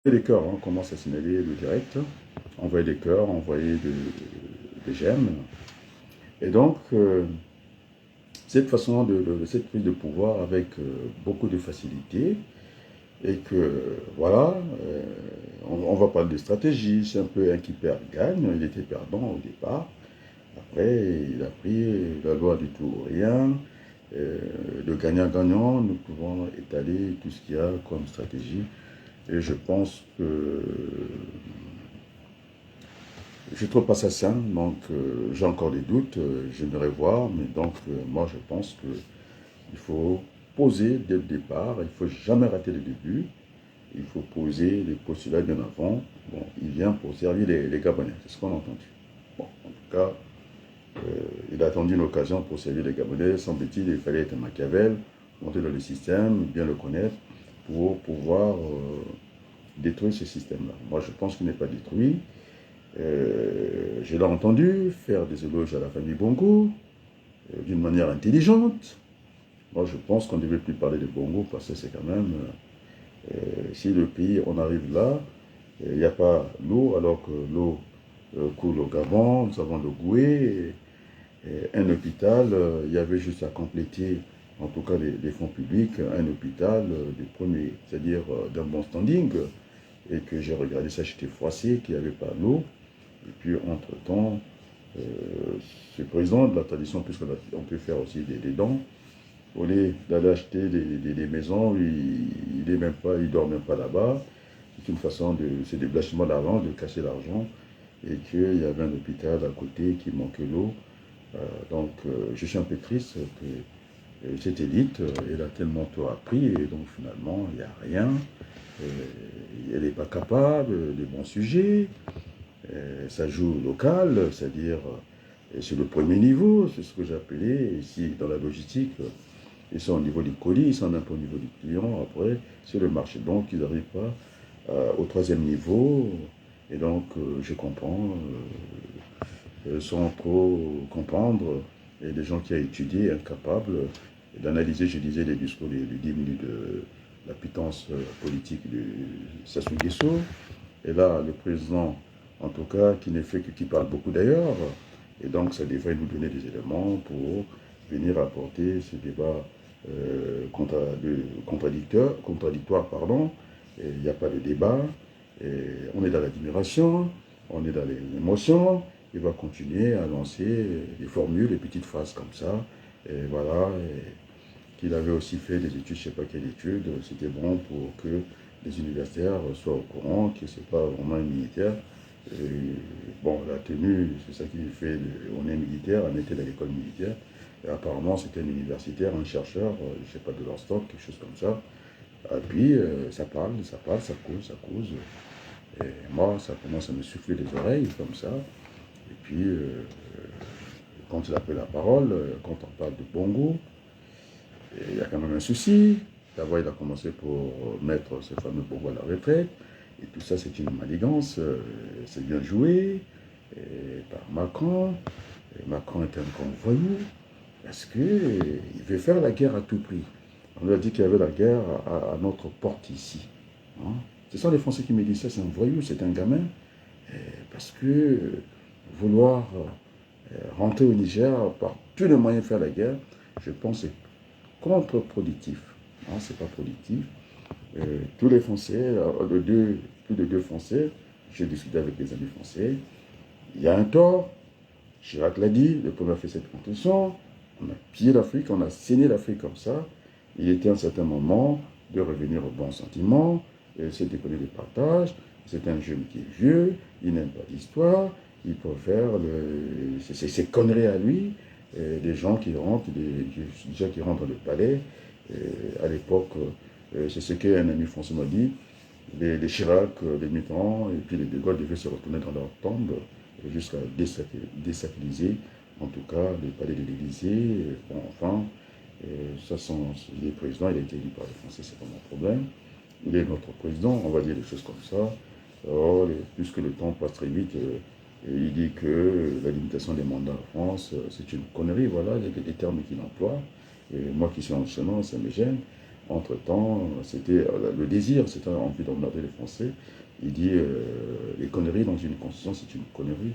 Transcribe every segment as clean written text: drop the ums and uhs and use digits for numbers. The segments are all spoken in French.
Les cœurs, on commence à signaler le direct, envoyer des cœurs, envoyer des j'aime. Et donc, cette façon cette prise de pouvoir avec beaucoup de facilité, et que voilà, on va parler de stratégie, c'est un peu un qui perd gagne, il était perdant au départ. Après, il a pris la loi du tout ou rien, de gagnant-gagnant, nous pouvons étaler tout ce qu'il y a comme stratégie. Et je pense que je ne trouve pas ça sain, donc j'ai encore des doutes, j'aimerais voir, mais donc moi je pense qu'il faut poser dès le départ, il ne faut jamais rater le début, il faut poser les postulats bien avant. Bon, il vient pour servir les Gabonais, c'est ce qu'on a entendu. Bon, en tout cas, il a attendu une occasion pour servir les Gabonais, semble-t-il, il fallait être Machiavel, monter dans le système, bien le connaître, pour pouvoir détruire ce système-là. Moi je pense qu'il n'est pas détruit. Je l'ai entendu faire des éloges à la famille Bongo d'une manière intelligente. Moi, je pense qu'on ne devait plus parler de Bongo parce que c'est quand même, si le pays, on arrive là, il n'y a pas l'eau, alors que l'eau coule au Gabon, nous avons le Goué, un hôpital, il y avait juste à compléter, en tout cas les fonds publics, un hôpital de premier, c'est-à-dire d'un bon standing, et que j'ai regardé ça, j'étais froissé, qu'il n'y avait pas l'eau. Et puis, entre-temps, euh, ce président de la tradition, puisqu'on peut faire aussi des dons, au lieu d'aller acheter des maisons, il ne dort même pas là-bas. C'est une façon c'est des blanchiments d'argent, de cacher l'argent, et qu'il y avait un hôpital à côté qui manquait l'eau. Donc, je suis un peu triste que cette élite, elle a tellement tout appris, et donc finalement, il n'y a rien. Elle n'est pas capable des bons sujets. Ça joue local, c'est-à-dire sur le premier niveau, c'est ce que j'appelais ici dans la logistique. Ils sont au niveau du colis, ils sont même pas au niveau du client, après, sur le marché. Donc, ils n'arrivent pas au troisième niveau. Et donc, je comprends, sans trop comprendre, et des gens qui ont étudié, incapables d'analyser, je disais, les discours les 10 minutes de la pitance politique de Sassou Nguesso. Et là, le président, en tout cas, qui ne fait que qui parle beaucoup d'ailleurs, et donc ça devrait nous donner des éléments pour venir apporter ce débat contradictoire, pardon. Il n'y a pas de débat, et on est dans l'admiration, on est dans l'émotion, il va continuer à lancer des formules, des petites phrases comme ça, et voilà, qu'il avait aussi fait des études, je ne sais pas quelle étude, c'était bon pour que les universitaires soient au courant, que ce n'est pas vraiment un militaire. Et, bon, la tenue, c'est ça qui fait, on est militaire, on était dans l'école militaire, et apparemment c'était un universitaire, un chercheur, je ne sais pas, de leur stock, quelque chose comme ça. Et puis ça parle, ça parle, ça cause, ça cause. Et moi, ça commence à me souffler les oreilles comme ça. Et puis, quand il a pris la parole, quand on parle de Bongo, il y a quand même un souci. D'abord, il a commencé pour mettre ce fameux Bongo à la retraite. Et tout ça, c'est une manigance. C'est bien joué par Macron. Et Macron est un grand voyou parce qu'il veut faire la guerre à tout prix. On lui a dit qu'il y avait la guerre à notre porte ici. Hein. Ce sont les Français qui me disent ça, c'est un voyou, c'est un gamin. Parce que vouloir rentrer au Niger par tous les moyens faire la guerre, je pense que c'est contre-productif. Hein, c'est pas productif. Tous les Français, plus de deux Français, j'ai discuté avec des amis français, il y a un tort, Chirac l'a dit, le premier a fait cette conclusion, on a pillé l'Afrique, on a saigné l'Afrique comme ça, il était à un certain moment de revenir au bon sentiment, c'est déconner le partage, c'est un jeune qui est vieux, il n'aime pas l'histoire, il préfère ses conneries à lui, des gens qui rentrent, des gens qui rentrent dans le palais, à l'époque, c'est ce qu'un ami français m'a dit, les Chirac, les Mitterrand et puis les De Gaulle devaient se retourner dans leur tombe jusqu'à désacraliser, en tout cas, les palais de l'Élysée. Bon, enfin, ça il est président, il a été élu par les Français, c'est pas mon problème. Il est notre président, on va dire des choses comme ça. Alors, puisque le temps passe très vite, il dit que la limitation des mandats en France, c'est une connerie, voilà, il y a des termes qu'il emploie. Et moi qui suis en chemin, ça me gêne. Entre-temps, c'était le désir, c'était envie d'emmerder les Français. Il dit les conneries dans une constitution, c'est une connerie.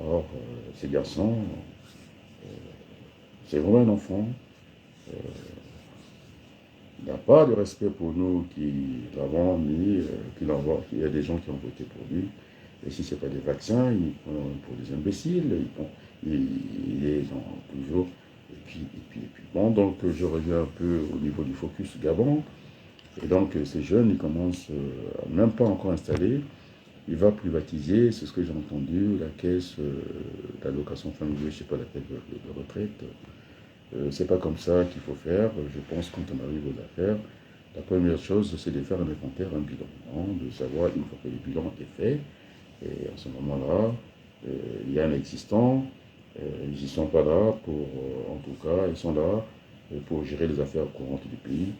Alors, ces garçons, c'est vraiment un enfant. Il n'a pas de respect pour nous qui l'avons mis, qu'il y a des gens qui ont voté pour lui. Et si ce n'est pas des vaccins, ils prend pour des imbéciles, il est toujours. Et puis, bon, donc je reviens un peu au niveau du focus Gabon. Et donc ces jeunes, ils commencent même pas encore installés. Il va privatiser, c'est ce que j'ai entendu, la caisse d'allocation familiale, je ne sais pas laquelle de retraite. C'est pas comme ça qu'il faut faire. Je pense quand on arrive aux affaires, la première chose, c'est de faire un inventaire, un bilan, hein, de savoir une fois que le bilan est fait. Et à ce moment-là, il y a un existant. Ils n'y sont pas là pour, en tout cas, ils sont là pour gérer les affaires courantes du pays.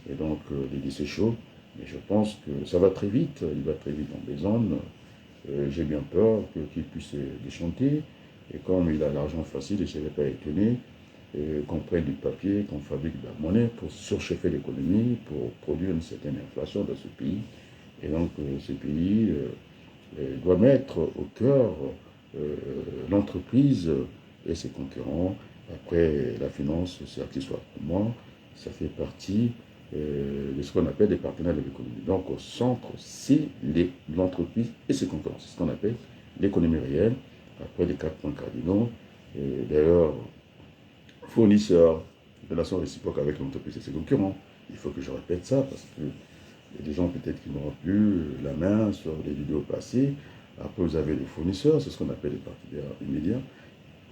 Et donc, l'idée c'est chaud. Mais je pense que ça va très vite. Il va très vite dans des zones. J'ai bien peur qu'il puisse déchanter. Et comme il a l'argent facile, je ne serais pas étonné qu'on prenne du papier, qu'on fabrique de la monnaie pour surchauffer l'économie, pour produire une certaine inflation dans ce pays. Et donc, ce pays doit mettre au cœur l'entreprise et ses concurrents. Après, la finance, c'est accessoire pour moi. Ça fait partie de ce qu'on appelle des partenaires de l'économie. Donc, au centre, c'est l'entreprise et ses concurrents. C'est ce qu'on appelle l'économie réelle. Après, les 4 points cardinaux. D'ailleurs, fournisseur, relation réciproque avec l'entreprise et ses concurrents. Il faut que je répète ça parce que il y a des gens peut-être qui n'auront plus la main sur les vidéos passées. Après, vous avez les fournisseurs, c'est ce qu'on appelle les partenaires immédiats.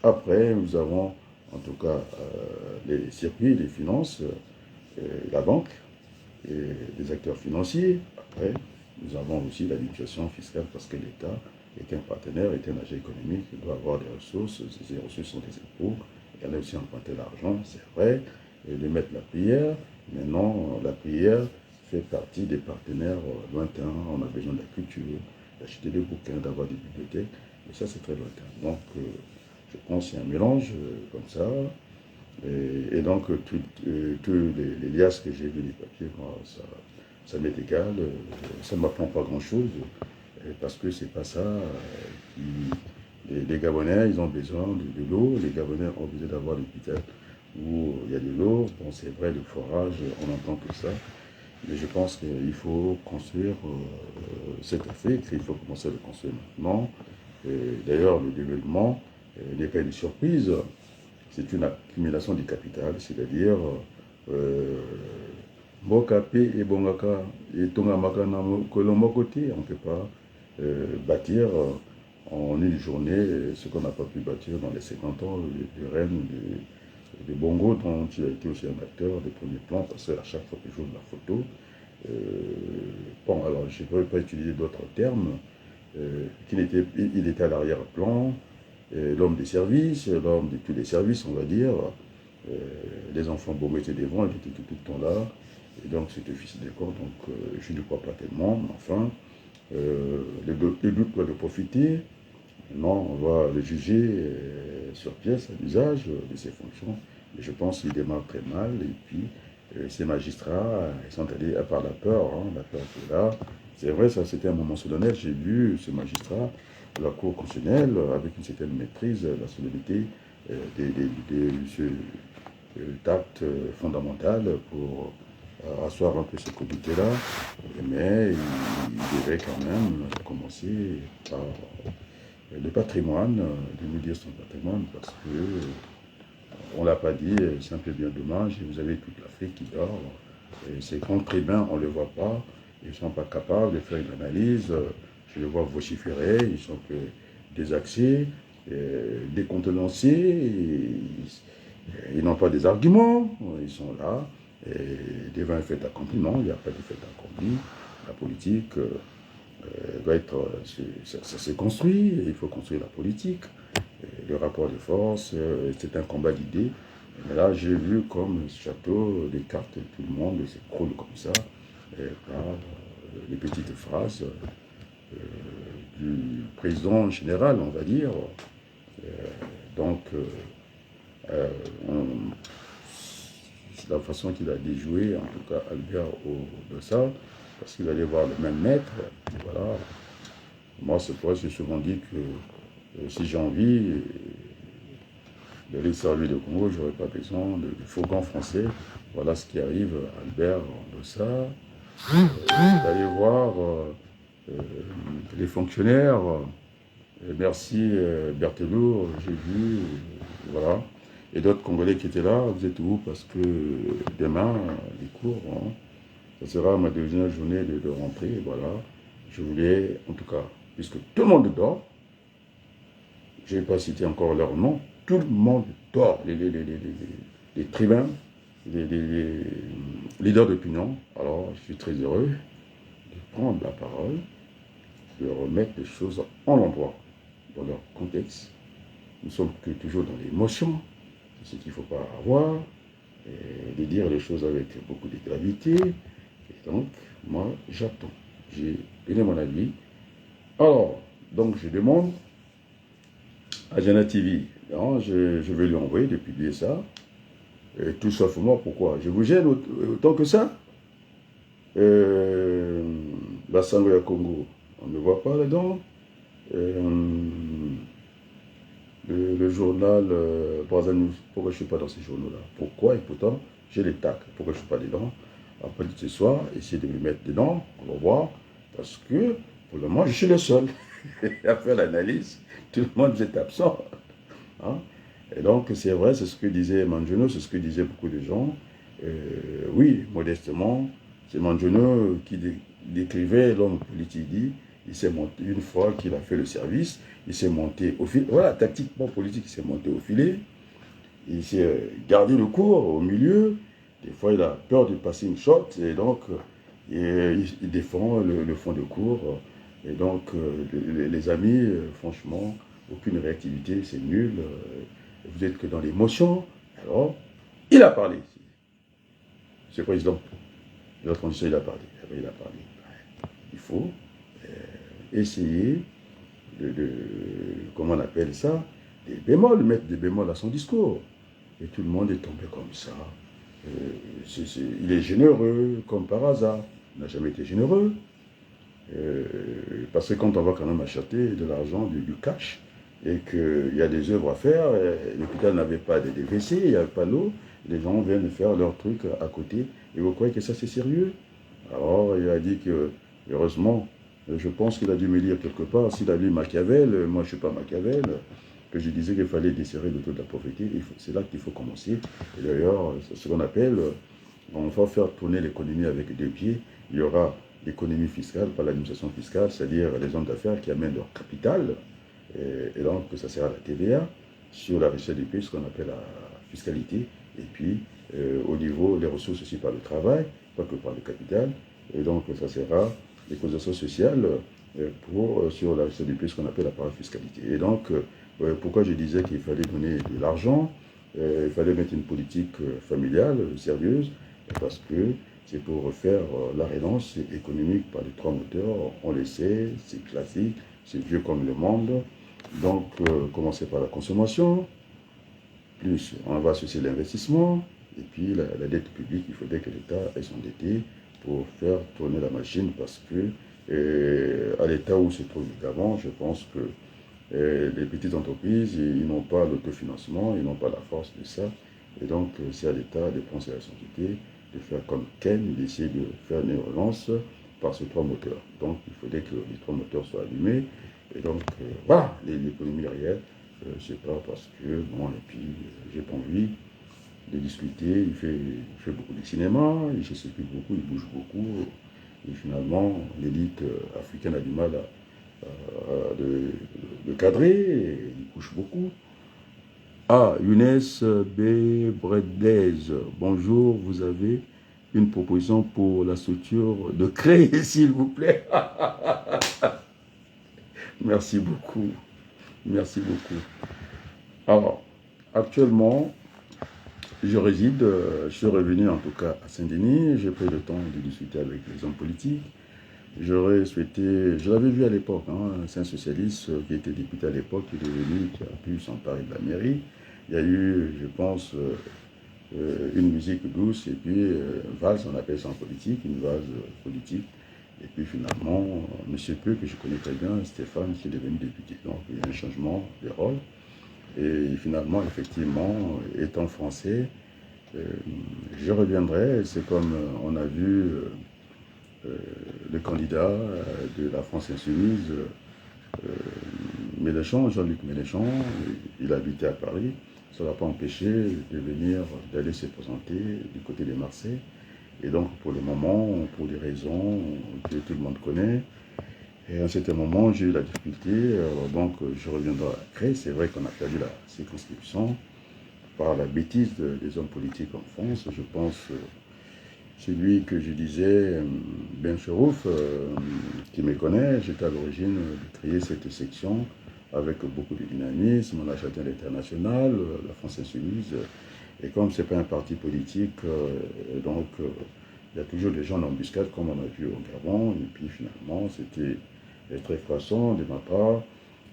Après, nous avons en tout cas les circuits, les finances, la banque, et les acteurs financiers. Après, nous avons aussi l'administration fiscale parce que l'État est un partenaire, est un agent économique, il doit avoir des ressources, ces ressources sont des impôts. Il y en a aussi emprunté l'argent, c'est vrai, et de mettre la prière. Maintenant, la prière fait partie des partenaires lointains. On a besoin de la culture, d'acheter des bouquins, d'avoir des bibliothèques, mais ça c'est très lointain. Donc, je pense qu'il y a un mélange comme ça. Et donc, tous les liasses que j'ai vu, les papiers, moi, ça m'est égal. Ça ne m'apprend pas grand-chose, parce que c'est pas ça. Les Gabonais, ils ont besoin de l'eau. Les Gabonais ont besoin d'avoir l'hôpital où il y a de l'eau. Bon, c'est vrai, le forage, on n'entend que ça. Mais je pense qu'il faut construire cette Afrique. Il faut commencer à le construire maintenant. D'ailleurs, le développement n'est pas une surprise. C'est une accumulation du capital, c'est-à-dire Mokape et Bongaka et Tongamaka Kolombo côté, on ne peut pas bâtir en une journée ce qu'on n'a pas pu bâtir dans les 50 ans du règne de Bongo, dont il a été aussi un acteur de premier plan, parce qu'à chaque fois que je joue de la photo, bon, alors je ne pourrais pas utiliser d'autres termes, il était à l'arrière-plan, l'homme des services, l'homme de tous les services, on va dire. Les enfants Bongo étaient devant, ils étaient tout le temps là. Et donc, c'était fils d'école, donc je ne crois pas tellement, mais enfin, le doute doit de profiter. Maintenant, on va le juger sur pièce, à l'usage de ses fonctions. Et je pense qu'il démarre très mal. Et puis, ces magistrats, ils sont allés par la peur qui est là. C'est vrai, ça c'était un moment solennel. J'ai vu ce magistrat de la Cour constitutionnelle avec une certaine maîtrise de la solennité de ce acte fondamental pour asseoir un peu ce comité-là. Mais il devait quand même commencer par le patrimoine, de nous dire son patrimoine, parce que on ne l'a pas dit, c'est un peu bien dommage, et vous avez toute l'Afrique qui dort, et ces grands tribuns, on ne le voit pas, ils ne sont pas capables de faire une analyse, je les vois vociférer, ils sont que désaxés, décontenancés, ils n'ont pas des arguments, ils sont là, et devant un fait accompli, non, il n'y a pas de fait accompli, la politique doit être, ça s'est construit, il faut construire la politique. Le rapport de force, c'est un combat d'idées. Mais là, j'ai vu comme ce château, les cartes, tout le monde s'écroule comme ça, par les petites phrases du président général, on va dire. Donc, c'est la façon qu'il a déjoué, en tout cas Albert Odossa, parce qu'il allait voir le même maître. Et voilà. Moi, c'est pour ça que j'ai souvent dit que si j'ai envie d'aller servir le Congo, je n'aurais pas besoin de fourgon français. Voilà ce qui arrive à Albert Odossa. D'aller voir les fonctionnaires. Merci Berthelot, j'ai vu, voilà. Et d'autres Congolais qui étaient là, vous êtes où? Parce que demain, les cours, hein, ça sera ma deuxième journée de rentrée, voilà. Je voulais, en tout cas, puisque tout le monde dort, je ne vais pas citer encore leur nom, tout le monde dort, les tribuns, les leaders d'opinion. Alors, je suis très heureux de prendre la parole, de remettre les choses en endroit, dans leur contexte. Nous sommes toujours dans l'émotion, c'est ce qu'il ne faut pas avoir, et de dire les choses avec beaucoup de gravité. Et donc, moi, j'attends. J'ai donné mon avis. Alors, donc, je demande à Jana TV, non, je vais lui envoyer de publier ça. Et tout sauf moi, pourquoi? Je vous gêne autant que ça? Basango ya Congo, on ne voit pas là-dedans. Le journal Braza News, pourquoi je ne suis pas dans ces journaux-là? Pourquoi? Et pourtant, j'ai les tacs. Pourquoi je ne suis pas dedans? Après ce soir, essayez de me mettre dedans, on va voir. Parce que, pour le moment, je suis le seul à faire l'analyse. Tout le monde est absent. Hein? Et donc, c'est vrai, c'est ce que disait Manjono, c'est ce que disaient beaucoup de gens. Oui, modestement, c'est Manjono qui décrivait l'homme politique dit. Il s'est monté, une fois qu'il a fait le service, il s'est monté au filet. Voilà, tactiquement politique, il s'est monté au filet. Il s'est gardé le cours au milieu. Des fois, il a peur de passer une shot. Et donc, il défend le fond de cours. Et donc, les amis, franchement, aucune réactivité, c'est nul. Vous êtes que dans l'émotion. Alors, il a parlé. C'est le président. De la condition, il a parlé. Il a parlé. Il faut essayer comment on appelle ça, des bémols, mettre des bémols à son discours. Et tout le monde est tombé comme ça. Il est généreux, comme par hasard. Il n'a jamais été généreux. Parce que quand on va quand même acheter de l'argent, du cash, et qu'il y a des œuvres à faire, l'hôpital n'avait pas de WC, il n'y avait pas l'eau, les gens viennent faire leur truc à côté. Et vous croyez que ça c'est sérieux? Alors il a dit que, heureusement, je pense qu'il a dû me lire quelque part, s'il a lu Machiavel, moi je ne suis pas Machiavel, que je disais qu'il fallait desserrer le taux de la pauvreté, c'est là qu'il faut commencer. Et d'ailleurs, c'est ce qu'on appelle, on va faire tourner l'économie avec deux pieds, il y aura l'économie fiscale par l'administration fiscale, c'est-à-dire les hommes d'affaires qui amènent leur capital, et donc ça sera la TVA sur la richesse du pays, ce qu'on appelle la fiscalité, et puis au niveau des ressources aussi par le travail, pas que par le capital, et donc ça sera les cotisations sociales sur la richesse du pays, ce qu'on appelle la parafiscalité. Et donc, pourquoi je disais qu'il fallait donner de l'argent, il fallait mettre une politique familiale sérieuse, parce que c'est pour refaire la relance économique par les trois moteurs. On le sait, c'est classique, c'est vieux comme le monde. Donc, commencer par la consommation, plus on va associer l'investissement, et puis la dette publique, il faudrait que l'État ait s'endetter pour faire tourner la machine, parce que à l'état où se trouve le Gabon, je pense que les petites entreprises, ils n'ont pas l'autofinancement, ils n'ont pas la force de ça, et donc c'est à l'État de prendre ses responsabilités, de faire comme Ken, d'essayer de faire une relance par ces trois moteurs. Donc il faudrait que les trois moteurs soient allumés, et donc voilà, l'économie réelle, je sais pas, parce que, bon, et puis j'ai pas envie de discuter, il fait beaucoup de cinéma, il s'explique beaucoup, il bouge beaucoup, et finalement l'élite africaine a du mal de cadrer, et il couche beaucoup. Ah, Younes B. Bredez, bonjour, vous avez une proposition pour la structure de créer, s'il vous plaît. Merci beaucoup, merci beaucoup. Alors, actuellement, je réside, je suis revenu en tout cas à Saint-Denis, j'ai pris le temps de discuter avec les hommes politiques. J'aurais souhaité, je l'avais vu à l'époque, hein, c'est un socialiste qui était député à l'époque, qui est devenu, qui a pu s'emparer de la mairie. Il y a eu, je pense, une musique douce, et puis valse, on appelle ça en politique, une valse politique. Et puis finalement, Monsieur Peu, que je connais très bien, Stéphane, qui est devenu député. Donc il y a un changement de rôle. Et finalement, effectivement, étant français, euh, je reviendrai. C'est comme on a vu le candidat de la France Insoumise, Mélenchon, Jean-Luc Mélenchon, il habitait à Paris. Ça ne l'a pas empêché de venir, d'aller se présenter du côté de Marseille. Et donc, pour le moment, pour des raisons que tout le monde connaît, et à un certain moment, j'ai eu la difficulté. Donc, je reviendrai après. C'est vrai qu'on a perdu la circonscription par la bêtise des hommes politiques en France. Je pense, celui que je disais, Ben Cherouf, qui me connaît, j'étais à l'origine de créer cette section avec beaucoup de dynamisme. On a châté à l'international, la France Insoumise. Et comme ce n'est pas un parti politique, donc il y a toujours des gens d'embuscade, comme on a vu au Gabon. Et puis finalement, c'était très croissant de ma part.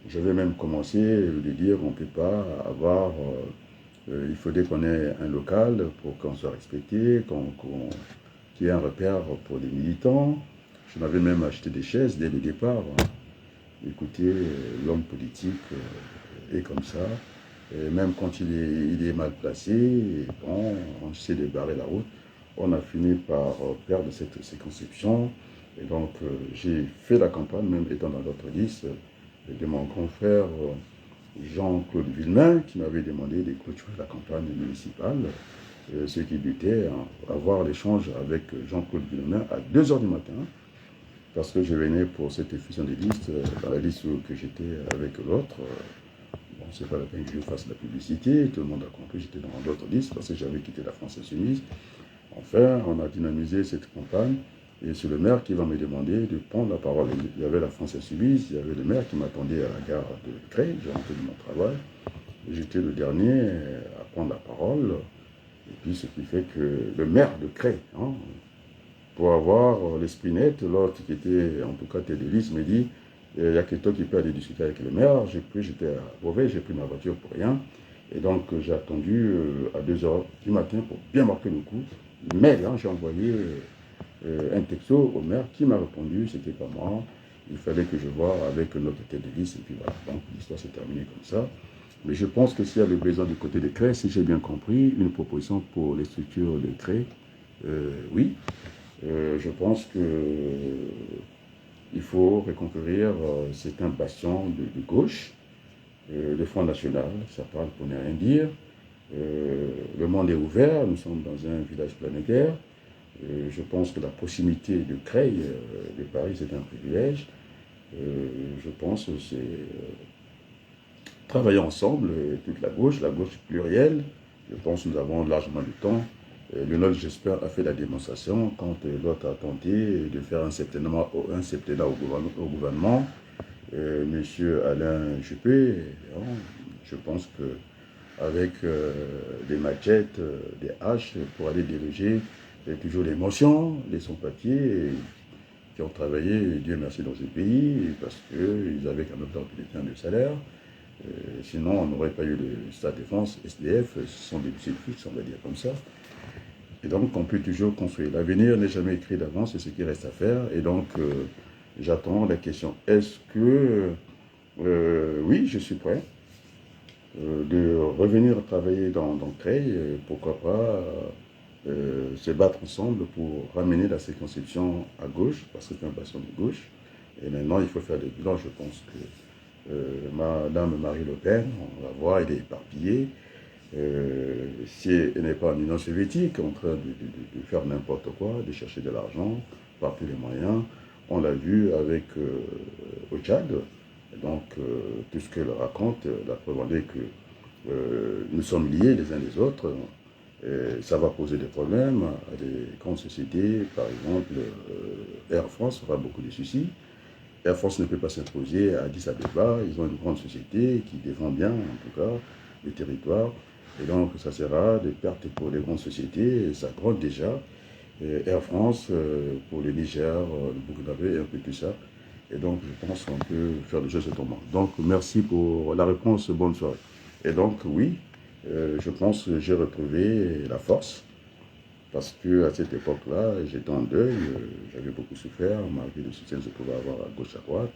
J'avais même commencé de dire qu'on ne peut pas avoir... il faudrait qu'on ait un local pour qu'on soit respecté, qu'il y ait un repère pour les militants. Je m'avais même acheté des chaises dès le départ. Écoutez, l'homme politique est comme ça. Et même quand il est mal placé, bon, on essaie de barrer la route. On a fini par perdre cette conception. Et donc, j'ai fait la campagne, même étant dans l'autre liste, de mon grand frère Jean-Claude Villemain, qui m'avait demandé de clôturer la campagne municipale. Ce qui butait à avoir l'échange avec Jean-Claude Villemain à 2 h du matin, parce que je venais pour cette fusion des listes, dans la liste que j'étais avec l'autre. Bon, c'est pas la peine que je fasse la publicité, tout le monde a compris, j'étais dans d'autres listes, parce que j'avais quitté la France Insoumise. Enfin, on a dynamisé cette campagne, et c'est le maire qui va me demander de prendre la parole. Il y avait la France Insoumise, il y avait le maire qui m'attendait à la gare de Creil, j'ai rentré de mon travail. J'étais le dernier à prendre la parole, et puis ce qui fait que le maire de Creil, hein, pour avoir l'esprit net, l'autre qui était en tout cas tête de liste me dit, il y a quelqu'un qui peut aller discuter avec le maire. J'étais à Beauvais, j'ai pris ma voiture pour rien. Et donc j'ai attendu à 2 h du matin pour bien marquer le coup. Mais là, j'ai envoyé un texto au maire qui m'a répondu, c'était pas moi. Il fallait que je voie avec notre tête de liste. Et puis voilà, donc l'histoire s'est terminée comme ça. Mais je pense que s'il y a le besoin du côté des CRE, si j'ai bien compris, une proposition pour les structures de CRE, oui. Je pense qu'il faut reconquérir certains bastions de gauche. Le Front National, ça parle pour ne rien dire. Le monde est ouvert, nous sommes dans un village planétaire. Je pense que la proximité de Creil, de Paris, c'est un privilège. Je pense que c'est travailler ensemble, toute la gauche plurielle. Je pense que nous avons largement le temps. Lionel, j'espère, a fait la démonstration quand l'autre a tenté de faire un septennat au gouvernement. Monsieur Alain Juppé, je pense qu'avec des machettes, des haches, pour aller diriger toujours les motions, les sans-papiers, qui ont travaillé, Dieu merci, dans ce pays, parce qu'ils avaient quand même tant de salaire. Sinon, on n'aurait pas eu le Stade de France, SDF, ce sont des petits fixes, on va dire comme ça. Et donc, on peut toujours construire. L'avenir n'est jamais écrit d'avance, c'est ce qui reste à faire. Et donc, j'attends la question. Est-ce que, oui, je suis prêt de revenir travailler dans Creil, pourquoi pas se battre ensemble pour ramener la circonscription à gauche, parce que c'est un bastion de gauche. Et maintenant, il faut faire des bilans. Je pense que Madame Marie Le Pen, on va voir, elle est éparpillée. Si elle n'est pas en Union soviétique, en train de faire n'importe quoi, de chercher de l'argent par tous les moyens. On l'a vu avec au Tchad. Donc, tout ce qu'elle raconte, la preuve en est que nous sommes liés les uns les autres. Ça va poser des problèmes à des grandes sociétés. Par exemple, Air France aura beaucoup de soucis. Air France ne peut pas s'imposer à Addis Abeba. Ils ont une grande société qui défend bien, en tout cas, le territoire. Et donc, ça sera des pertes pour les grandes sociétés. Et ça gronde déjà. Air France, pour le Niger, le Burkina et un peu tout ça. Et donc, je pense qu'on peut faire des choses autrement. Donc, merci pour la réponse. Bonne soirée. Et donc, oui, je pense que j'ai retrouvé la force. Parce qu'à cette époque-là, j'étais en deuil, j'avais beaucoup souffert, malgré le soutien que je pouvais avoir à gauche, à droite.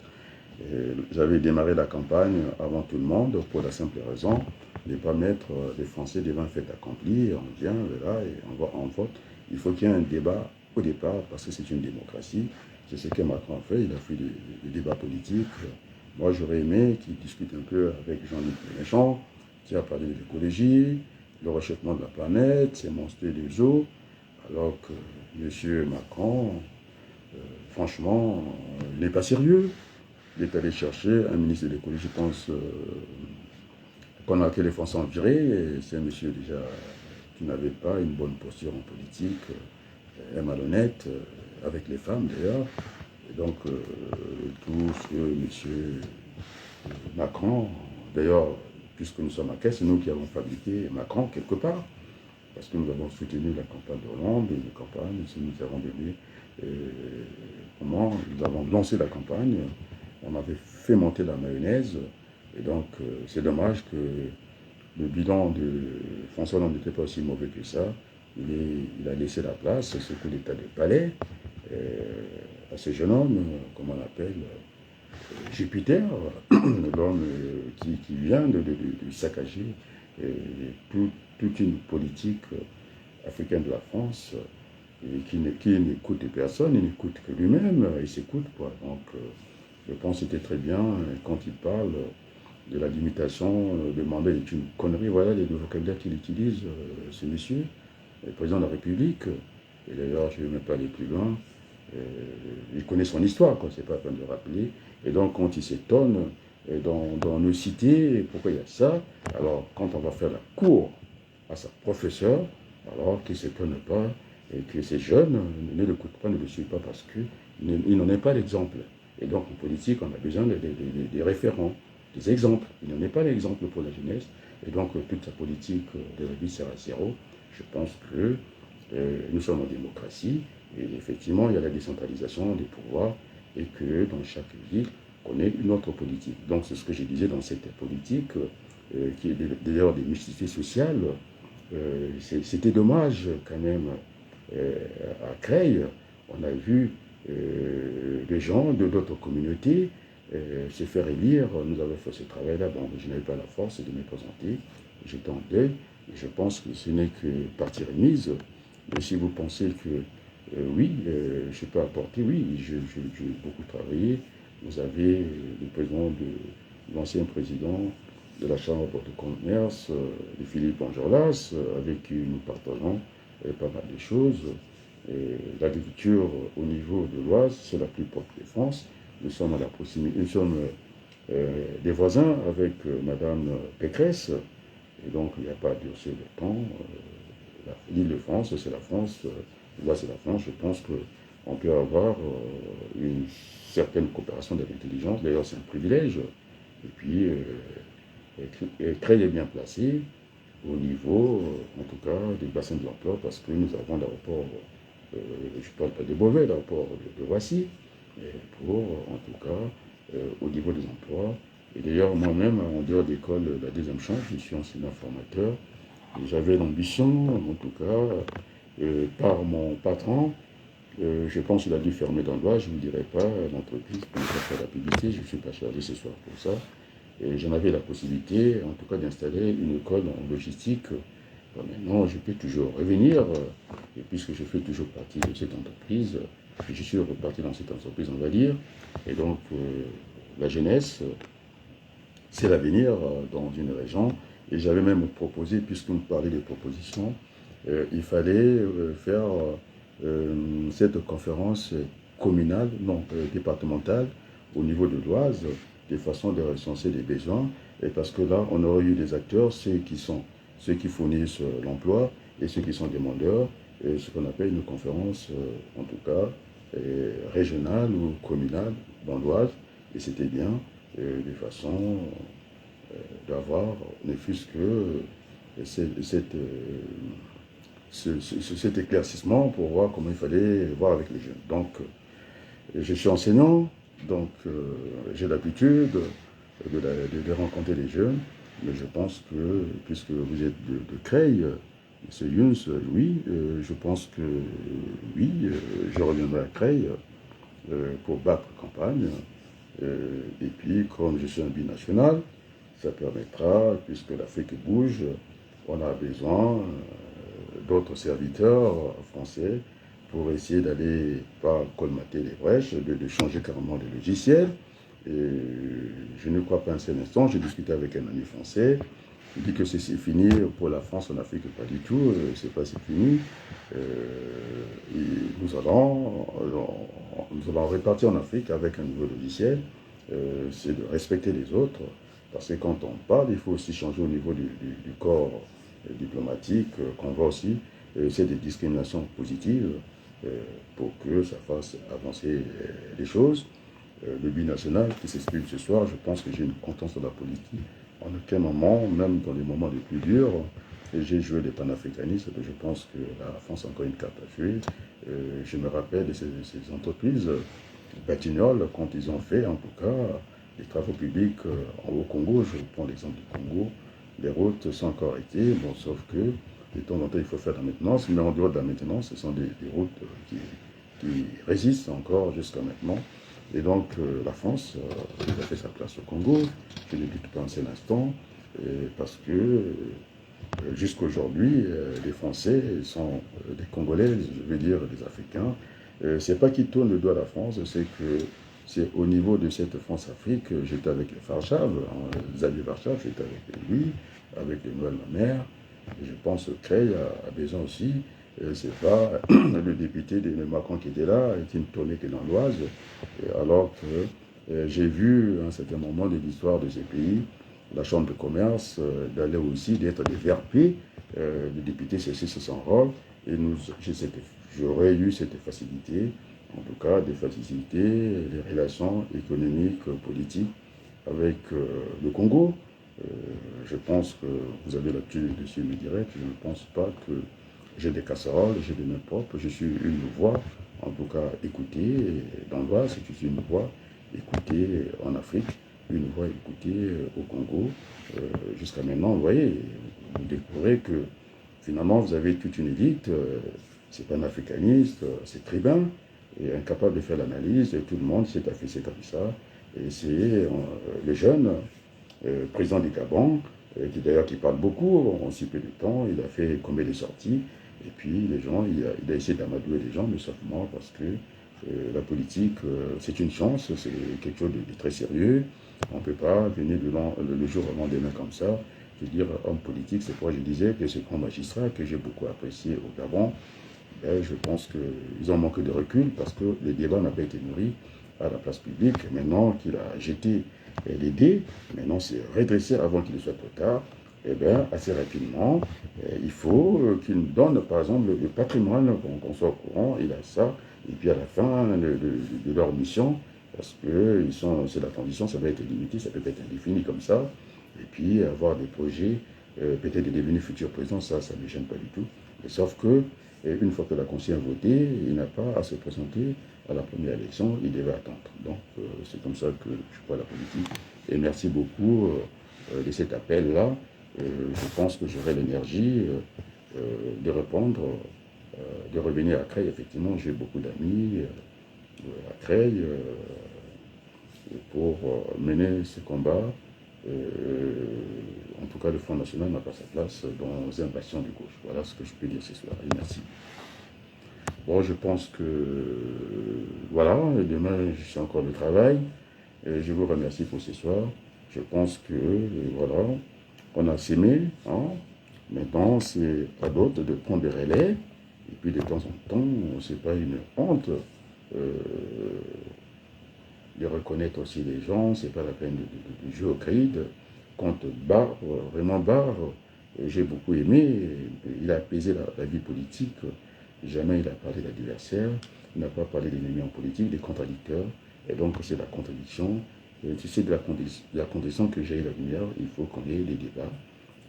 J'avais démarré la campagne avant tout le monde pour la simple raison de ne pas mettre les Français devant un fait accompli. On vient là et on vote. Il faut qu'il y ait un débat au départ parce que c'est une démocratie. C'est ce que Macron a fait. Il a fait des débats politiques. Moi, j'aurais aimé qu'il discute un peu avec Jean-Luc Mélenchon, qui a parlé de l'écologie, le réchauffement de la planète, ces monstres des eaux. Alors que M. Macron, franchement, il n'est pas sérieux. Il est allé chercher un ministre de l'écologie, je pense, qu'on a que les Français ont viré. C'est un monsieur déjà qui n'avait pas une bonne posture en politique, un malhonnête, avec les femmes d'ailleurs. Et donc, tout ce que M. Macron, d'ailleurs, puisque nous sommes à Caisse, c'est nous qui avons fabriqué Macron quelque part, parce que nous avons soutenu la campagne de Hollande, une campagne, nous avons donné, nous avons lancé la campagne, on avait fait monter la mayonnaise, et donc c'est dommage que le bilan de François Hollande n'était pas aussi mauvais que ça. Il a laissé la place, ce coup d'état de palais, à ce jeune homme, comme on l'appelle, Jupiter, l'homme qui vient de saccager toute une politique africaine de la France, et qui n'écoute personne, il n'écoute que lui-même, il s'écoute quoi. Donc je pense que c'était très bien quand il parle de la limitation, de mandat est une connerie, voilà les deux vocabulaires qu'il utilise, ce monsieur, le président de la République, et d'ailleurs je ne vais même pas aller plus loin, il connaît son histoire, quoi, c'est pas la peine de rappeler, et donc quand il s'étonne dans nos cités, pourquoi il y a ça, alors quand on va faire la cour à sa professeure, alors qu'il ne s'étonne pas, et que ces jeunes ne l'écoutent pas, ne le suivent pas parce qu'il n'en est pas l'exemple. Et donc en politique, on a besoin des référents, des exemples. Il n'en est pas l'exemple pour la jeunesse, et donc toute sa politique de la vie sert à zéro. Je pense que nous sommes en démocratie, et effectivement, il y a la décentralisation des pouvoirs, et que dans chaque ville, on ait une autre politique. Donc c'est ce que je disais dans cette politique, qui est d'ailleurs des mixité sociales. C'était dommage quand même, à Creil, on a vu des gens de d'autres communautés se faire élire. Nous avons fait ce travail-là. Bon, je n'avais pas la force de me présenter. J'étais en deuil. Et je pense que ce n'est que partie remise. Mais si vous pensez que oui, je peux apporter, oui, j'ai beaucoup travaillé. Vous avez l'ancien président de la Chambre de commerce, de Philippe Enjolras, avec qui nous partageons pas mal de choses. L'agriculture au niveau de l'Oise, c'est la plus propre de France. Nous sommes à la proximité, nous sommes des voisins avec Madame Pécresse, et donc il n'y a pas à durcir le temps. L'Île-de-France, c'est la France, l'Oise, c'est la France. Je pense qu'on peut avoir une certaine coopération de l'intelligence. D'ailleurs, c'est un privilège. Et puis, Creil est bien placé au niveau, en tout cas, des bassins de l'emploi, parce que nous avons l'aéroport, je ne parle pas de Beauvais, l'aéroport de Roissy, pour, en tout cas, au niveau des emplois. Et d'ailleurs, moi-même, en dehors d'école, la deuxième chance, je suis enseignant formateur, et j'avais l'ambition, en tout cas, par mon patron, je pense qu'il a dû fermer d'endroit, je ne vous dirai pas l'entreprise pour ne pas faire la publicité, je ne suis pas chargé ce soir pour ça. Et j'en avais la possibilité, en tout cas, d'installer une école en logistique. Bon, maintenant, je peux toujours revenir, et puisque je fais toujours partie de cette entreprise, je suis reparti dans cette entreprise, on va dire. Et donc, la jeunesse, c'est l'avenir dans une région. Et j'avais même proposé, puisque vous parlez des propositions, il fallait faire cette conférence communale, non, départementale, au niveau de l'Oise, de façon de recenser les besoins, et parce que là, on aurait eu des acteurs, ceux qui fournissent l'emploi et ceux qui sont demandeurs, et ce qu'on appelle une conférence, en tout cas, régionale ou communale dans l'Oise, et c'était bien, de façon d'avoir, ne fût-ce que cet éclaircissement pour voir comment il fallait voir avec les jeunes. Donc, je suis enseignant, donc j'ai l'habitude de rencontrer les jeunes. mais je pense que, puisque vous êtes de Creil, M. Younes, oui, je pense que oui, je reviendrai à Creil pour battre campagne. Et puis, comme je suis un binational, ça permettra, puisque l'Afrique bouge, on a besoin d'autres serviteurs français pour essayer d'aller, pas colmater les brèches, de changer carrément les logiciels. Et je ne crois pas un seul instant, j'ai discuté avec un ami français, il dit que c'est fini pour la France en Afrique, pas du tout, c'est pas c'est fini. Et nous allons répartir en Afrique avec un nouveau logiciel, c'est de respecter les autres, parce que quand on parle, il faut aussi changer au niveau du corps diplomatique, qu'on voit aussi, c'est des discriminations positives pour que ça fasse avancer les choses. Le binational qui s'exprime ce soir, je pense que j'ai une confiance dans la politique. En aucun moment, même dans les moments les plus durs, j'ai joué les panafricanistes. Je pense que la France a encore une carte à jouer. Je me rappelle de ces entreprises Batignolles, quand ils ont fait, en tout cas, les travaux publics au Congo. Je prends l'exemple du Congo. Les routes sont encore été, bon, sauf que de temps en temps, il faut faire la maintenance. Mais en dehors de la maintenance, ce sont des routes qui résistent encore jusqu'à maintenant. Et donc, la France a fait sa place au Congo, je ne doute pas un seul instant, parce que jusqu'à aujourd'hui, les Français sont des Congolais, je veux dire des Africains. C'est pas qu'ils tournent le doigt à la France, c'est que c'est au niveau de cette France-Afrique, j'étais avec Varchave, Xavier Varchave, j'étais avec lui, avec les Noël, ma mère. Et je pense que Creil a besoin aussi. C'est pas le député de Macron qui était là, qui ne tournait que dans l'Oise, alors que j'ai vu à un certain moment de l'histoire de ces pays, la Chambre de commerce, d'aller aussi, d'être des VRP, le député cessait son rôle, et j'aurais eu cette facilité, en tout cas des facilités, les relations économiques, politiques avec le Congo. Je pense que vous avez là-dessus dessus me direct, je ne pense pas que j'ai des casseroles, j'ai des mains propres, je suis une voix, en tout cas écoutée dans l'Oise, je suis une voix écoutée en Afrique, une voix écoutée au Congo. Jusqu'à maintenant, vous voyez, vous découvrez que finalement vous avez toute une élite, c'est pas un africaniste, c'est tribun, et incapable de faire l'analyse, et tout le monde s'est affiché comme ça. Et c'est les jeunes, président du Gabon, qui d'ailleurs qui parle beaucoup, en si peu de temps, il a fait combien de sorties, et puis les gens, il a essayé d'amadouer les gens, mais sauf moi, parce que la politique, c'est une chance, c'est quelque chose de très sérieux. On ne peut pas venir le jour au lendemain comme ça. Je veux dire, homme politique, c'est pourquoi je disais que ce grand magistrat que j'ai beaucoup apprécié au Gabon, ben, je pense qu'ils ont manqué de recul parce que le débat n'a pas été nourri à la place publique. Maintenant qu'il a jeté les dés, maintenant c'est redresser avant qu'il ne soit trop tard. Eh bien, assez rapidement, il faut qu'ils nous donnent, par exemple, le patrimoine, qu'on soit au courant, il a ça, et puis à la fin de leur mission, parce que c'est la transition, ça va être limité, ça peut être indéfini comme ça, et puis avoir des projets, peut-être de devenir futur président, ça ne me gêne pas du tout. Mais sauf que, une fois que la Conseil a voté, il n'a pas à se présenter à la première élection, il devait attendre. Donc, c'est comme ça que je vois la politique. Et merci beaucoup de cet appel-là. Je pense que j'aurai l'énergie de répondre, de revenir à Creil. Effectivement, j'ai beaucoup d'amis à Creil pour mener ce combat. En tout cas, le Front National n'a pas sa place dans un bastion de gauche. Voilà ce que je peux dire ce soir. Et merci. Bon, je pense que voilà, demain, j'ai encore le travail. Et je vous remercie pour ce soir. Je pense que voilà, on a sémé. Hein. Maintenant, c'est à d'autres de prendre des relais. Et puis, de temps en temps, c'est pas une honte de reconnaître aussi les gens. C'est pas la peine de jouer au cride. Quand Barre, vraiment Barre, j'ai beaucoup aimé. Il a apaisé la vie politique. Jamais il a parlé d'adversaire. Il n'a pas parlé d'ennemis en politique, des contradicteurs. Et donc, c'est la contradiction. Tu sais, de la condition que j'ai la lumière, il faut qu'on ait des débats.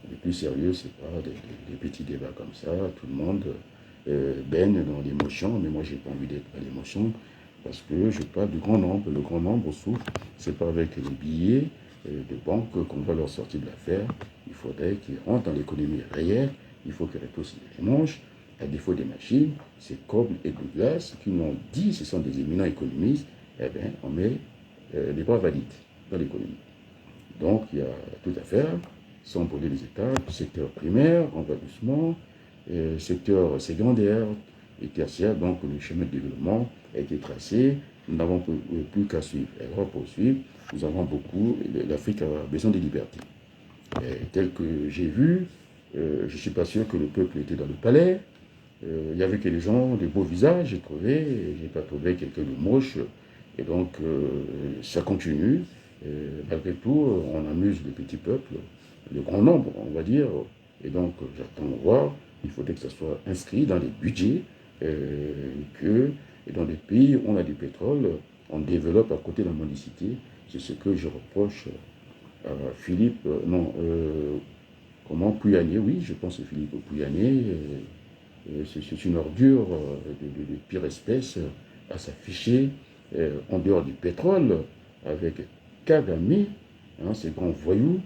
Le plus sérieux, c'est pas des petits débats comme ça. Tout le monde baigne dans l'émotion, mais moi, j'ai pas envie d'être à l'émotion parce que je parle du grand nombre. Le grand nombre souffre, c'est pas avec les billets, de banques qu'on va leur sortir de l'affaire. Il faudrait qu'ils rentrent dans l'économie réelle. Il faut qu'ils repoussent les manches. À défaut des machines, c'est Cobb et Douglas qui m'ont dit, ce sont des éminents économistes, eh bien, on met les bras valides dans l'économie. Donc, il y a tout à faire, sans brûler les étapes, secteur primaire, on va doucement, secteur secondaire et tertiaire, donc le chemin de développement a été tracé, nous n'avons plus qu'à suivre. Et on va poursuivre, nous avons beaucoup, l'Afrique a besoin de liberté. Et tel que j'ai vu, je ne suis pas sûr que le peuple était dans le palais. Il y avait que les gens, des beaux visages, j'ai trouvé, j'ai pas trouvé quelqu'un de moche. Et donc, ça continue. Malgré tout, on amuse le petit peuple, le grand nombre, on va dire. Et donc, j'attends voir. Il faudrait que ça soit inscrit dans les budgets, que dans les pays où on a du pétrole, on développe à côté de la mendicité. C'est ce que je reproche à Philippe, Pouyanné, oui, je pense que Philippe Pouyanné, c'est une ordure de pire espèce à s'afficher en dehors du pétrole avec Kagame, ces grands voyous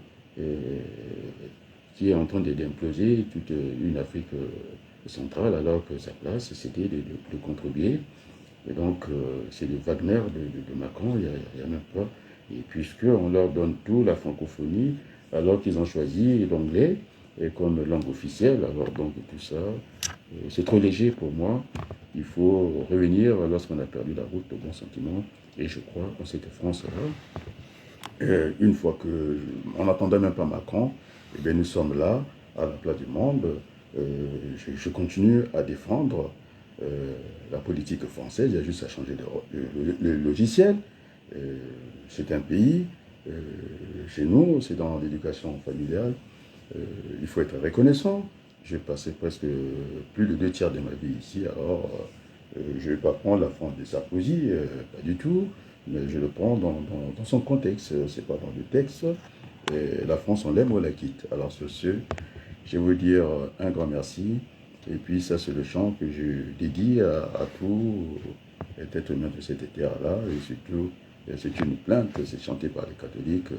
qui est en train d'imploser toute une Afrique centrale alors que sa place c'était de contribuer. Et donc c'est le Wagner de Macron, il n'y a même pas. Et puisqu'on leur donne tout, la francophonie, alors qu'ils ont choisi l'anglais comme langue officielle, alors donc tout ça, c'est trop léger pour moi. Il faut revenir lorsqu'on a perdu la route au bon sentiment. Et je crois qu'en cette France-là, une fois qu'on n'attendait même pas Macron, eh bien nous sommes là, à la place du monde. Je continue à défendre la politique française, il y a juste à changer le logiciel. C'est un pays, chez nous, c'est dans l'éducation familiale, il faut être reconnaissant. J'ai passé presque plus de 2 tiers de ma vie ici, alors je ne vais pas prendre la France de Sarkozy, pas du tout, mais je le prends dans son contexte, c'est pas dans le texte. Et la France, on l'aime ou on la quitte. Alors sur ce, je vais vous dire un grand merci. Et puis ça, c'est le chant que je dédie à tous les êtres humains de cette terre-là. Et surtout, c'est une plainte, c'est chanté par les catholiques.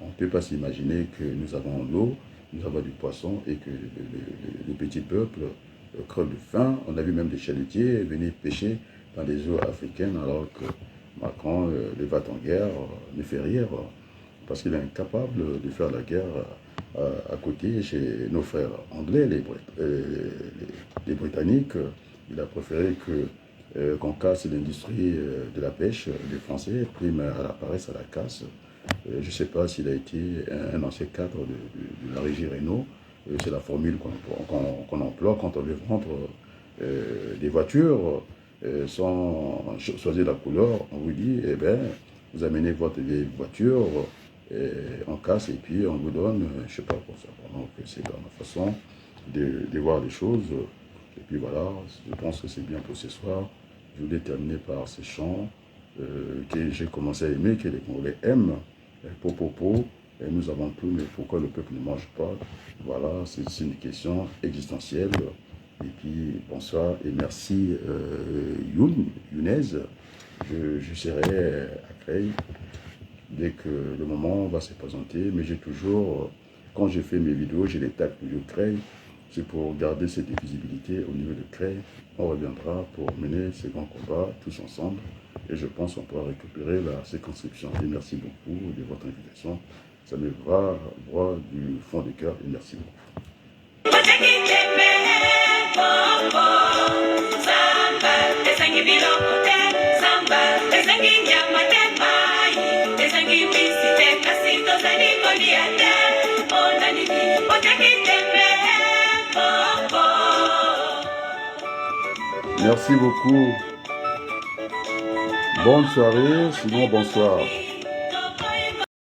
On ne peut pas s'imaginer que nous avons l'eau, nous avons du poisson et que le petit peuple crève de faim. On a vu même des chalutiers venir pêcher dans les eaux africaines alors que Macron, le va-t-en-guerre, ne fait rien parce qu'il est incapable de faire la guerre à côté chez nos frères anglais, les Britanniques. Il a préféré qu'on casse l'industrie de la pêche, les Français, prime à la paresse, à la casse. Je ne sais pas s'il a été un ancien cadre de la régie Renault. C'est la formule qu'on emploie quand on veut vendre des voitures sans choisir la couleur. On vous dit, eh bien, vous amenez votre vieille voiture, on casse et puis on vous donne, je ne sais pas pour ça. Donc c'est dans la façon de voir les choses. Et puis voilà, je pense que c'est bien pour ce soir. Je voulais terminer par ce chant que j'ai commencé à aimer, que les Congolais aiment. Popopo, et nous avons tout, mais pourquoi le peuple ne mange pas? Voilà, c'est une question existentielle. Et puis bonsoir et merci Younes. Je serai à Creil dès que le moment va se présenter, mais j'ai toujours, quand je fais mes vidéos, j'ai les tags de Creil. C'est pour garder cette visibilité au niveau de Creil. On reviendra pour mener ces grands combats tous ensemble. Et je pense qu'on pourra récupérer la circonscription. Et merci beaucoup de votre invitation. Ça me va droit du fond du cœur. Et merci beaucoup. Merci beaucoup. Bonne soirée, sinon bonsoir.